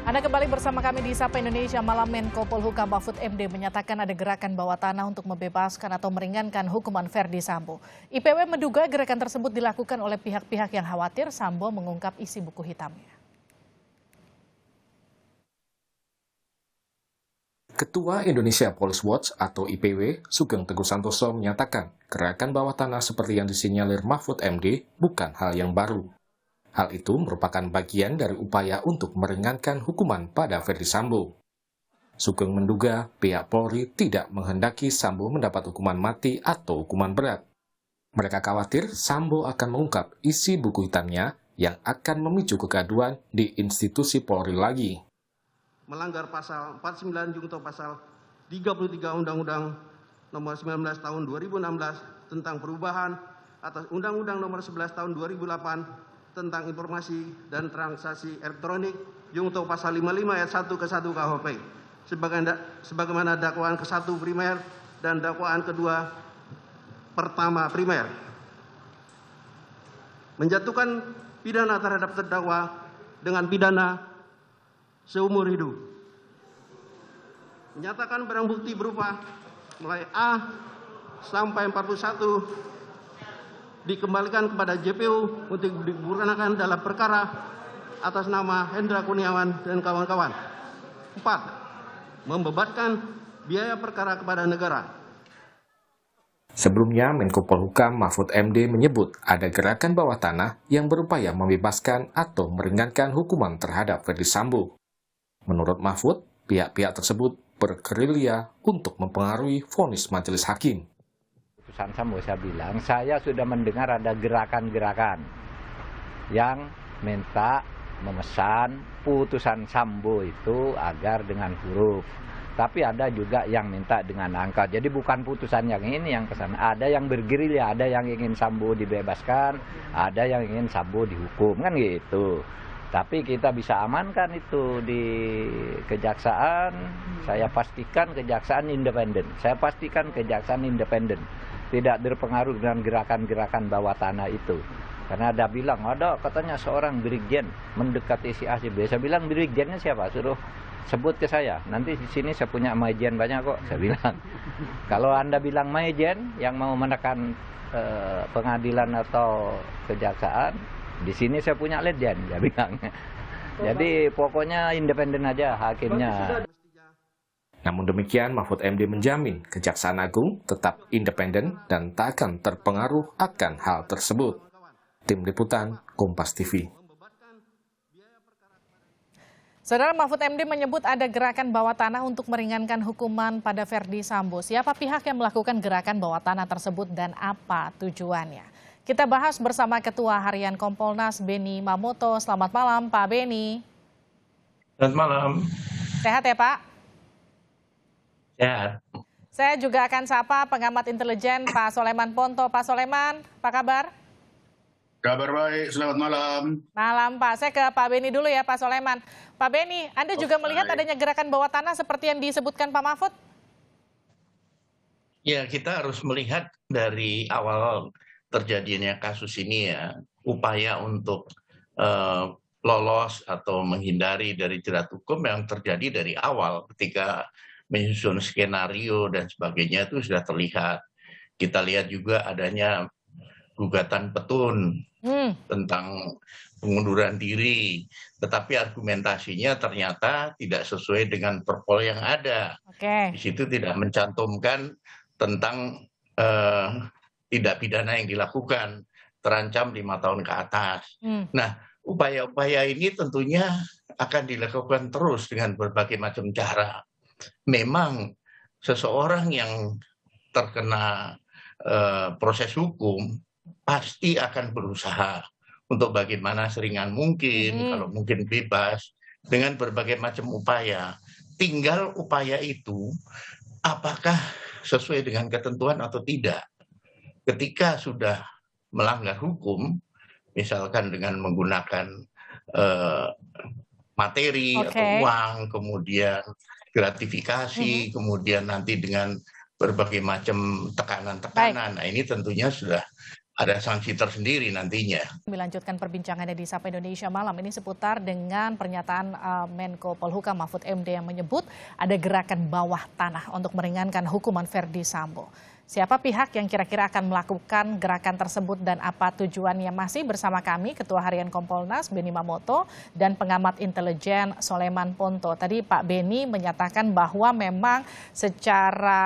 Anda kembali bersama kami di Sapa Indonesia Malam. Menko Polhukam Mahfud MD menyatakan ada gerakan bawah tanah untuk membebaskan atau meringankan hukuman Verdi Sambo. IPW menduga gerakan tersebut dilakukan oleh pihak-pihak yang khawatir Sambo mengungkap isi buku hitamnya. Ketua Indonesia Police Watch atau IPW, Sugeng Teguh Santoso menyatakan gerakan bawah tanah seperti yang disinyalir Mahfud MD bukan hal yang baru. Hal itu merupakan bagian dari upaya untuk meringankan hukuman pada Verdi Sambo. Sugeng menduga pihak Polri tidak menghendaki Sambo mendapat hukuman mati atau hukuman berat. Mereka khawatir Sambo akan mengungkap isi buku hitamnya yang akan memicu kegaduhan di institusi Polri lagi. Melanggar pasal 49 junto pasal 33 Undang-Undang Nomor 19 Tahun 2016 tentang perubahan atas Undang-Undang Nomor 11 Tahun 2008 tentang informasi dan transaksi elektronik junto pasal 55 ayat 1 ke 1 KUHP sebagaimana dakwaan ke-1 primer dan dakwaan kedua pertama primer. Menjatuhkan pidana terhadap terdakwa dengan pidana seumur hidup. Menyatakan barang bukti berupa mulai A sampai 41 dikembalikan kepada JPU untuk digunakan dalam perkara atas nama Hendra Kurniawan dan kawan-kawan. 4. Membebankan biaya perkara kepada negara. Sebelumnya, Menko Polhukam Mahfud MD menyebut ada gerakan bawah tanah yang berupaya membebaskan atau meringankan hukuman terhadap Verdi Sambo. Menurut Mahfud, pihak-pihak tersebut bergerilya untuk mempengaruhi vonis majelis hakim. Putusan Sambo saya bilang, saya sudah mendengar ada gerakan-gerakan yang minta memesan putusan Sambo itu agar dengan huruf. Tapi ada juga yang minta dengan angka. Jadi bukan putusan yang ini yang kesana. Ada yang bergerilya, ada yang ingin Sambo dibebaskan, ada yang ingin Sambo dihukum, kan gitu. Tapi kita bisa amankan itu di kejaksaan. Saya pastikan kejaksaan independen. Saya pastikan kejaksaan independen. Tidak terpengaruh dengan gerakan-gerakan bawah tanah itu. Karena ada bilang, ada katanya seorang brigjen mendekati si A, si B. Saya bilang, brigjennya siapa? Suruh sebut ke saya. Nanti di sini saya punya majen banyak kok, saya bilang. Kalau Anda bilang majen yang mau menekan pengadilan atau kejaksaan, di sini saya punya legend, dia bilang. Jadi pokoknya independen aja hakimnya. Namun demikian, Mahfud MD menjamin Kejaksaan Agung tetap independen dan tak akan terpengaruh akan hal tersebut. Tim Liputan, Kompas TV. Saudara, Mahfud MD menyebut ada gerakan bawah tanah untuk meringankan hukuman pada Verdi Sambo. Siapa pihak yang melakukan gerakan bawah tanah tersebut dan apa tujuannya? Kita bahas bersama Ketua Harian Kompolnas Beni Mamoto. Selamat malam Pak Beni. Selamat malam. Sehat ya Pak? Sehat. Saya juga akan sapa pengamat intelijen Pak Soleman Ponto. Pak Soleman, apa kabar? Kabar baik, selamat malam. Malam Pak, saya ke Pak Beni dulu ya Pak Soleman. Pak Beni, Anda juga melihat adanya gerakan bawah tanah seperti yang disebutkan Pak Mahfud? Ya, kita harus melihat dari awal terjadinya kasus ini ya, upaya untuk lolos atau menghindari dari jerat hukum yang terjadi dari awal ketika menyusun skenario dan sebagainya itu sudah terlihat. Kita lihat juga adanya gugatan petun tentang pengunduran diri, tetapi argumentasinya ternyata tidak sesuai dengan perpol yang ada. Di situ tidak mencantumkan tentang tindak pidana yang dilakukan, terancam 5 tahun ke atas. Nah, upaya-upaya ini tentunya akan dilakukan terus dengan berbagai macam cara. Memang seseorang yang terkena proses hukum pasti akan berusaha untuk bagaimana seringan mungkin, kalau mungkin bebas, dengan berbagai macam upaya. Tinggal upaya itu apakah sesuai dengan ketentuan atau tidak. Ketika sudah melanggar hukum, misalkan dengan menggunakan materi atau uang, kemudian gratifikasi, kemudian nanti dengan berbagai macam tekanan-tekanan. Nah, ini tentunya sudah ada sanksi tersendiri nantinya. Dilanjutkan perbincangannya di Sapa Indonesia Malam ini seputar dengan pernyataan Menko Polhukam Mahfud MD yang menyebut ada gerakan bawah tanah untuk meringankan hukuman Verdi Sambo. Siapa pihak yang kira-kira akan melakukan gerakan tersebut dan apa tujuannya? Masih bersama kami Ketua Harian Kompolnas Beni Mamoto dan pengamat intelijen Soleman Ponto. Tadi Pak Beni menyatakan bahwa memang secara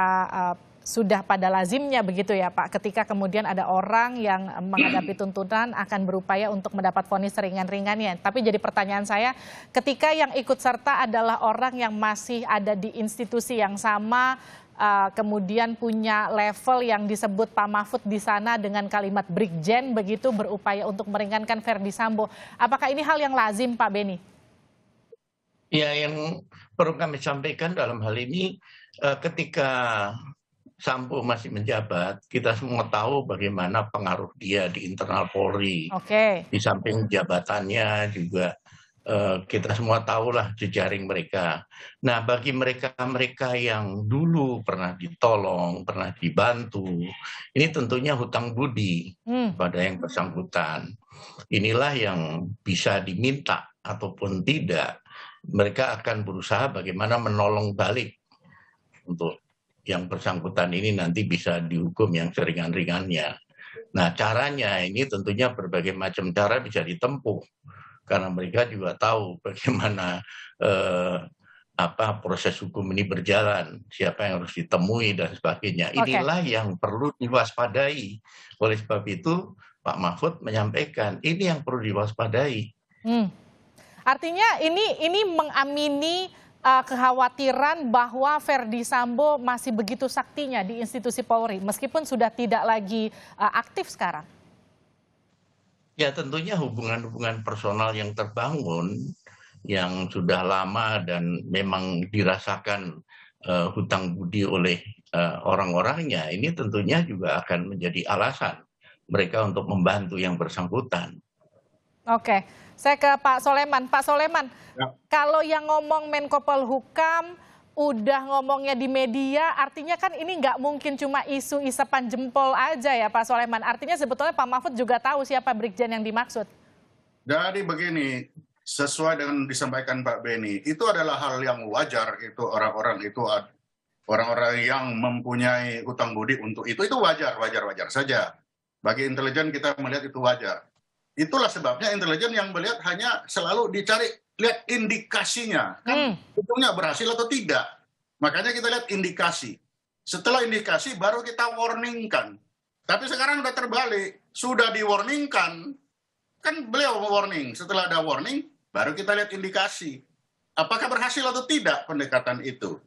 sudah pada lazimnya begitu ya Pak, ketika kemudian ada orang yang menghadapi tuntutan akan berupaya untuk mendapat vonis ringan-ringannya. Tapi jadi pertanyaan saya, ketika yang ikut serta adalah orang yang masih ada di institusi yang sama, kemudian punya level yang disebut Pak Mahfud di sana dengan kalimat Brigjen begitu, berupaya untuk meringankan Verdi Sambo. Apakah ini hal yang lazim Pak Beni? Ya, yang perlu kami sampaikan dalam hal ini, ketika Sambo masih menjabat, kita semua tahu bagaimana pengaruh dia di internal Polri. Oke. Di samping jabatannya juga kita semua tahulah jejaring mereka. Nah, bagi mereka-mereka yang dulu pernah ditolong, pernah dibantu, ini tentunya hutang budi pada yang bersangkutan. Inilah yang bisa diminta ataupun tidak. Mereka akan berusaha bagaimana menolong balik untuk yang bersangkutan ini nanti bisa dihukum yang seringan-ringannya. Nah, caranya ini tentunya berbagai macam cara bisa ditempuh. Karena mereka juga tahu bagaimana proses hukum ini berjalan, siapa yang harus ditemui dan sebagainya. Inilah yang perlu diwaspadai. Oleh sebab itu, Pak Mahfud menyampaikan ini yang perlu diwaspadai. Artinya ini mengamini kekhawatiran bahwa Verdi Sambo masih begitu saktinya di institusi Polri, meskipun sudah tidak lagi aktif sekarang. Ya, tentunya hubungan-hubungan personal yang terbangun, yang sudah lama dan memang dirasakan hutang budi oleh orang-orangnya, ini tentunya juga akan menjadi alasan mereka untuk membantu yang bersangkutan. Oke, saya ke Pak Soleman. Pak Soleman, kalau yang ngomong Menko Polhukam udah ngomongnya di media, artinya kan ini nggak mungkin cuma isu isapan jempol aja ya Pak Soleman. Artinya sebetulnya Pak Mahfud juga tahu siapa Brigjen yang dimaksud. Jadi begini, sesuai dengan disampaikan Pak Beni, itu adalah hal yang wajar. Itu orang-orang yang mempunyai hutang budi untuk itu wajar saja. Bagi intelijen kita melihat itu wajar. Itulah sebabnya intelijen yang melihat hanya selalu dicari, lihat indikasinya. Kan ujungnya berhasil atau tidak. Makanya kita lihat indikasi. Setelah indikasi baru kita warningkan. Tapi sekarang sudah terbalik. Sudah di-warningkan. Kan beliau warning. Setelah ada warning, baru kita lihat indikasi. Apakah berhasil atau tidak pendekatan itu.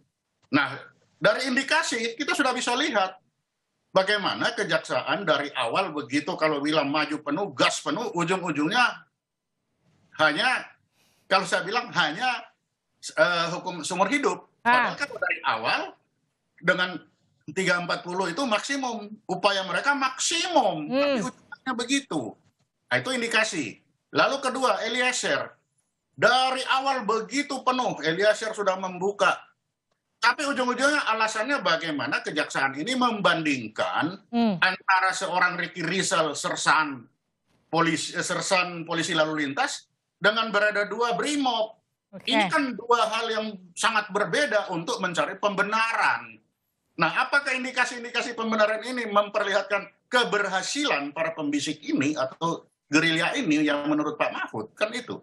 Nah, dari indikasi kita sudah bisa lihat. Bagaimana kejaksaan dari awal begitu kalau bilang maju penuh, gas penuh, ujung-ujungnya hanya, kalau saya bilang hanya hukum seumur hidup. Padahal kan dari awal dengan 340 itu maksimum, upaya mereka maksimum, tapi ujungnya begitu. Nah, itu indikasi. Lalu kedua, Eliezer. Dari awal begitu penuh, Eliezer sudah membuka. Tapi ujung-ujungnya alasannya bagaimana kejaksaan ini membandingkan antara seorang Ricky Rizal sersan polisi lalu lintas dengan berada dua Brimob. Ini kan dua hal yang sangat berbeda untuk mencari pembenaran. Nah, apakah indikasi-indikasi pembenaran ini memperlihatkan keberhasilan para pembisik ini atau gerilya ini yang menurut Pak Mahfud? Kan itu.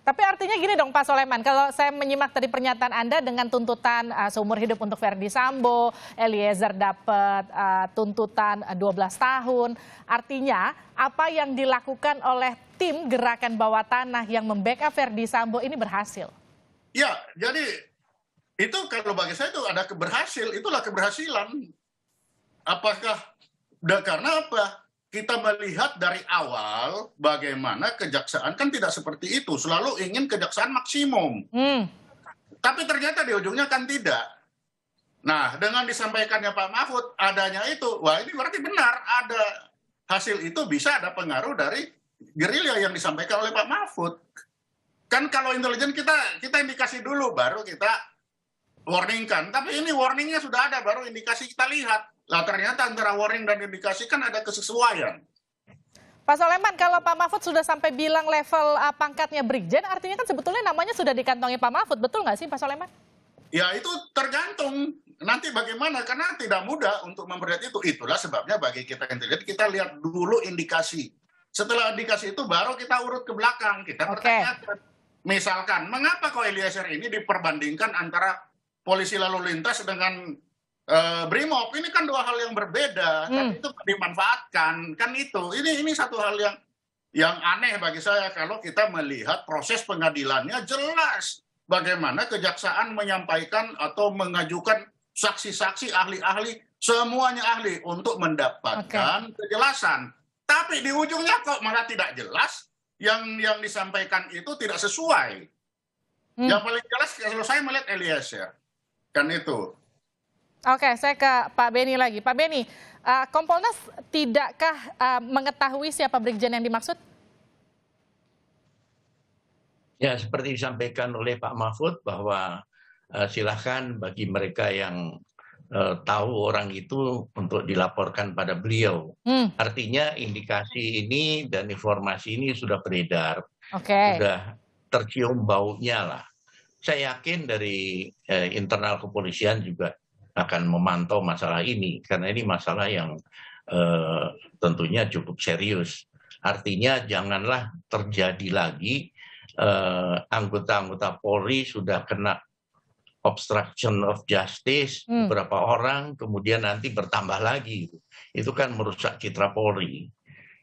Tapi artinya gini dong Pak Soleman, kalau saya menyimak tadi pernyataan Anda dengan tuntutan seumur hidup untuk Verdi Sambo, Eliezer dapat tuntutan 12 tahun. Artinya apa yang dilakukan oleh tim gerakan bawah tanah yang membackup Verdi Sambo ini berhasil? Ya, jadi itu kalau bagi saya itu ada itulah keberhasilan. Apakah karena apa? Kita melihat dari awal bagaimana kejaksaan kan tidak seperti itu. Selalu ingin kejaksaan maksimum. Tapi ternyata di ujungnya kan tidak. Nah, dengan disampaikannya Pak Mahfud, adanya itu, wah ini berarti benar. Ada hasil itu bisa ada pengaruh dari gerilya yang disampaikan oleh Pak Mahfud. Kan kalau intelijen kita indikasi dulu, baru kita warningkan. Tapi ini warningnya sudah ada, baru indikasi kita lihat. Lah ternyata antara warning dan indikasi kan ada kesesuaian. Pak Soleman, kalau Pak Mahfud sudah sampai bilang level pangkatnya Brigjen, artinya kan sebetulnya namanya sudah dikantongi Pak Mahfud, betul nggak sih Pak Soleman? Ya itu tergantung nanti bagaimana, karena tidak mudah untuk memperlihat itu. Itulah sebabnya bagi kita intelijen, kita lihat dulu indikasi. Setelah indikasi itu baru kita urut ke belakang, kita pertanyakan. Misalkan, mengapa kok Eliezer ini diperbandingkan antara polisi lalu lintas dengan Brimob? Ini kan dua hal yang berbeda, tapi itu dimanfaatkan, kan itu. Ini satu hal yang aneh bagi saya kalau kita melihat proses pengadilannya jelas bagaimana kejaksaan menyampaikan atau mengajukan saksi-saksi, ahli-ahli, semuanya ahli untuk mendapatkan kejelasan. Tapi di ujungnya kok malah tidak jelas, yang disampaikan itu tidak sesuai. Yang paling jelas kalau saya melihat Eliezer, kan itu. Oke, saya ke Pak Beni lagi. Pak Beni, Kompolnas tidakkah mengetahui siapa Brigjen yang dimaksud? Ya, seperti disampaikan oleh Pak Mahfud bahwa silahkan bagi mereka yang tahu orang itu untuk dilaporkan pada beliau. Artinya indikasi ini dan informasi ini sudah beredar, sudah tercium baunya lah. Saya yakin dari internal kepolisian juga akan memantau masalah ini, karena ini masalah yang tentunya cukup serius. Artinya janganlah terjadi lagi anggota-anggota Polri sudah kena obstruction of justice, beberapa orang, kemudian nanti bertambah lagi. Itu kan merusak citra Polri.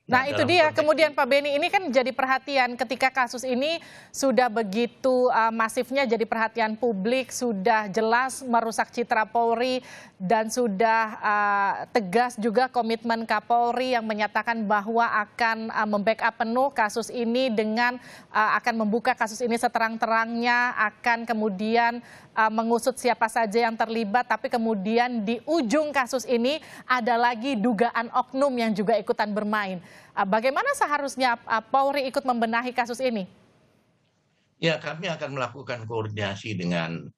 Nah itu dia, kemudian Pak Beni, ini kan jadi perhatian ketika kasus ini sudah begitu masifnya jadi perhatian publik, sudah jelas merusak citra Polri, dan sudah tegas juga komitmen Kapolri yang menyatakan bahwa akan membackup penuh kasus ini dengan akan membuka kasus ini seterang-terangnya, akan kemudian mengusut siapa saja yang terlibat, tapi kemudian di ujung kasus ini ada lagi dugaan oknum yang juga ikutan bermain. Bagaimana seharusnya Polri ikut membenahi kasus ini? Ya, kami akan melakukan koordinasi dengan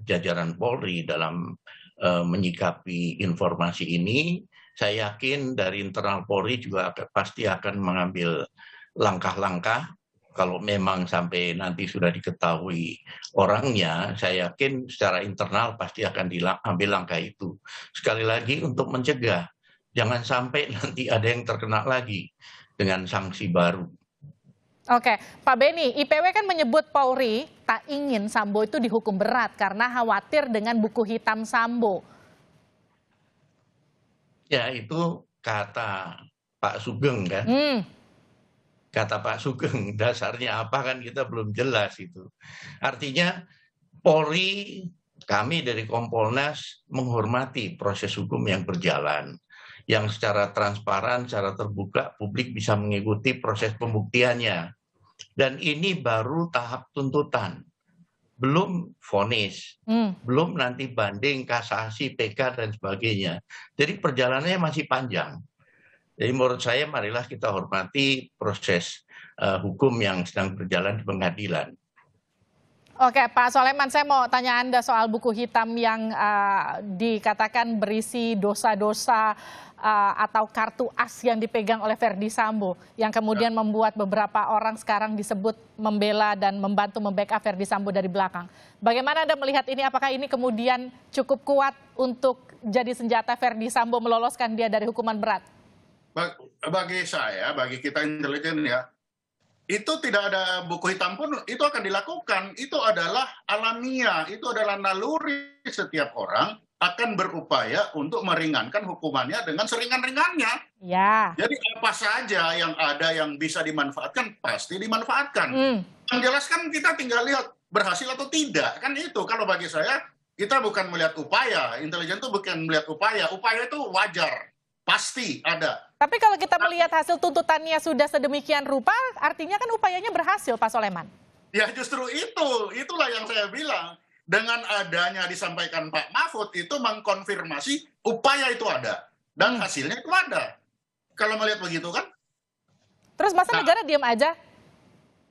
jajaran Polri dalam menyikapi informasi ini. Saya yakin dari internal Polri juga pasti akan mengambil langkah-langkah. Kalau memang sampai nanti sudah diketahui orangnya, saya yakin secara internal pasti akan diambil langkah itu. Sekali lagi untuk mencegah, jangan sampai nanti ada yang terkena lagi dengan sanksi baru. Oke, Pak Beni, IPW kan menyebut Polri tak ingin Sambo itu dihukum berat karena khawatir dengan buku hitam Sambo. Ya, itu kata Pak Sugeng kan. Kata Pak Sugeng, dasarnya apa kan kita belum jelas itu. Artinya Polri, kami dari Kompolnas menghormati proses hukum yang berjalan, yang secara transparan, secara terbuka publik bisa mengikuti proses pembuktiannya. Dan ini baru tahap tuntutan, belum vonis, belum nanti banding, kasasi, PK dan sebagainya. Jadi perjalanannya masih panjang. Jadi menurut saya marilah kita hormati proses hukum yang sedang berjalan di pengadilan. Oke, Pak Soleman, saya mau tanya Anda soal buku hitam yang dikatakan berisi dosa-dosa atau kartu as yang dipegang oleh Verdi Sambo, yang kemudian membuat beberapa orang sekarang disebut membela dan membantu membackup Verdi Sambo dari belakang. Bagaimana Anda melihat ini? Apakah ini kemudian cukup kuat untuk jadi senjata Verdi Sambo meloloskan dia dari hukuman berat? Bagi saya, bagi kita intelijen ya, itu tidak ada buku hitam pun itu akan dilakukan. Itu adalah alamiah, itu adalah naluri setiap orang akan berupaya untuk meringankan hukumannya dengan seringan-ringannya. Ya. Jadi apa saja yang ada yang bisa dimanfaatkan, pasti dimanfaatkan. Yang jelas kan kita tinggal lihat berhasil atau tidak. Kan itu, kalau bagi saya, kita bukan melihat upaya. Intelijen itu bukan melihat upaya. Upaya itu wajar, pasti ada. Tapi kalau kita melihat hasil tuntutannya sudah sedemikian rupa, artinya kan upayanya berhasil, Pak Soleman. Ya justru itulah yang saya bilang. Dengan adanya disampaikan Pak Mahfud itu mengkonfirmasi upaya itu ada. Dan hasilnya itu ada. Kalau melihat begitu kan. Terus masa negara diam aja?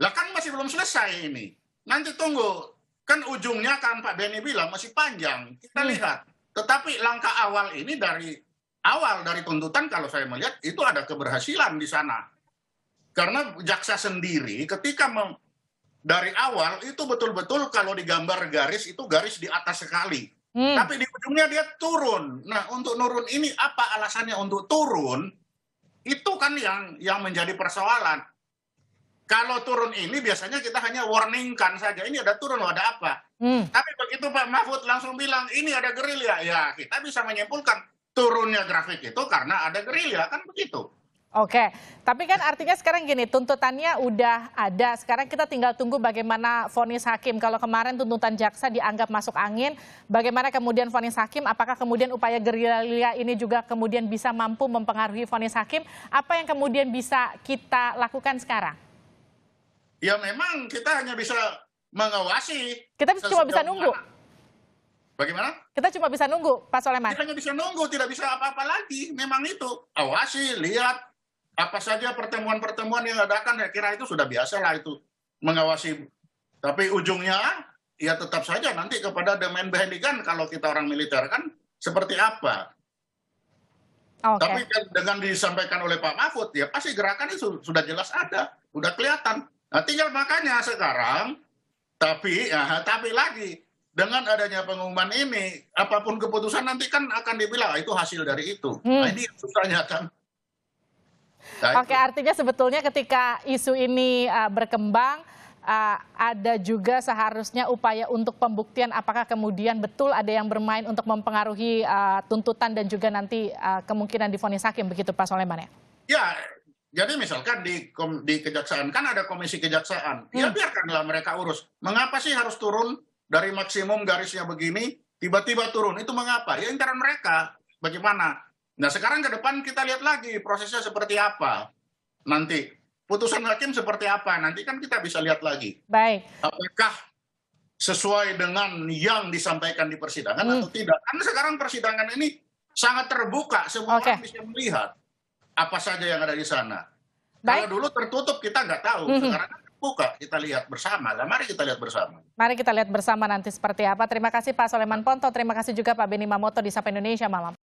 Lah kan masih belum selesai ini. Nanti tunggu. Kan ujungnya kan Pak Beni bilang masih panjang. Kita lihat. Tetapi langkah awal ini dari tuntutan kalau saya melihat itu ada keberhasilan di sana. Karena jaksa sendiri ketika dari awal itu betul-betul kalau digambar garis itu garis di atas sekali. Tapi di ujungnya dia turun. Nah, untuk nurun ini apa alasannya untuk turun? Itu kan yang menjadi persoalan. Kalau turun ini biasanya kita hanya warningkan saja. Ini ada turun loh, ada apa? Tapi begitu Pak Mahfud langsung bilang ini ada gerilya, ya kita bisa menyimpulkan turunnya grafik itu karena ada gerilya, kan begitu. Oke, tapi kan artinya sekarang gini, tuntutannya udah ada. Sekarang kita tinggal tunggu bagaimana vonis hakim. Kalau kemarin tuntutan jaksa dianggap masuk angin, bagaimana kemudian vonis hakim? Apakah kemudian upaya gerilya ini juga kemudian bisa mampu mempengaruhi vonis hakim? Apa yang kemudian bisa kita lakukan sekarang? Ya memang kita hanya bisa mengawasi. Kita cuma bisa nunggu. Bagaimana? Kita cuma bisa nunggu, Pak Soleman. Kita hanya bisa nunggu, tidak bisa apa-apa lagi. Memang itu. Awasi, lihat. Apa saja pertemuan-pertemuan yang adakan, saya kira itu sudah biasa lah itu. Mengawasi. Tapi ujungnya, ya tetap saja nanti kepada the man behind the gun, kalau kita orang militer kan, seperti apa. Tapi dengan disampaikan oleh Pak Mahfud, ya pasti gerakan itu sudah jelas ada. Sudah kelihatan. Nah, tinggal makanya sekarang, tapi lagi, dengan adanya pengumuman ini, apapun keputusan nanti kan akan dibilang, itu hasil dari itu. Nah, ini susahnya kan. Nah, Oke, artinya sebetulnya ketika isu ini berkembang, ada juga seharusnya upaya untuk pembuktian apakah kemudian betul ada yang bermain untuk mempengaruhi tuntutan dan juga nanti kemungkinan divonis hakim, begitu Pak Soleman ya? Ya, jadi misalkan di kejaksaan, kan ada komisi kejaksaan. Ya biarkanlah mereka urus. Mengapa sih harus turun dari maksimum garisnya begini, tiba-tiba turun? Itu mengapa? Ya intern mereka. Bagaimana? Nah sekarang ke depan kita lihat lagi prosesnya seperti apa. Nanti putusan hakim seperti apa. Nanti kan kita bisa lihat lagi. Baik. Apakah sesuai dengan yang disampaikan di persidangan atau tidak. Karena sekarang persidangan ini sangat terbuka. Semua orang bisa melihat apa saja yang ada di sana. Kalau dulu tertutup kita nggak tahu. Sekarang terbuka, kita lihat bersama. Nah, mari kita lihat bersama. Mari kita lihat bersama nanti seperti apa. Terima kasih Pak Soleman Ponto. Terima kasih juga Pak Benny Mamoto di Sapa Indonesia Malam.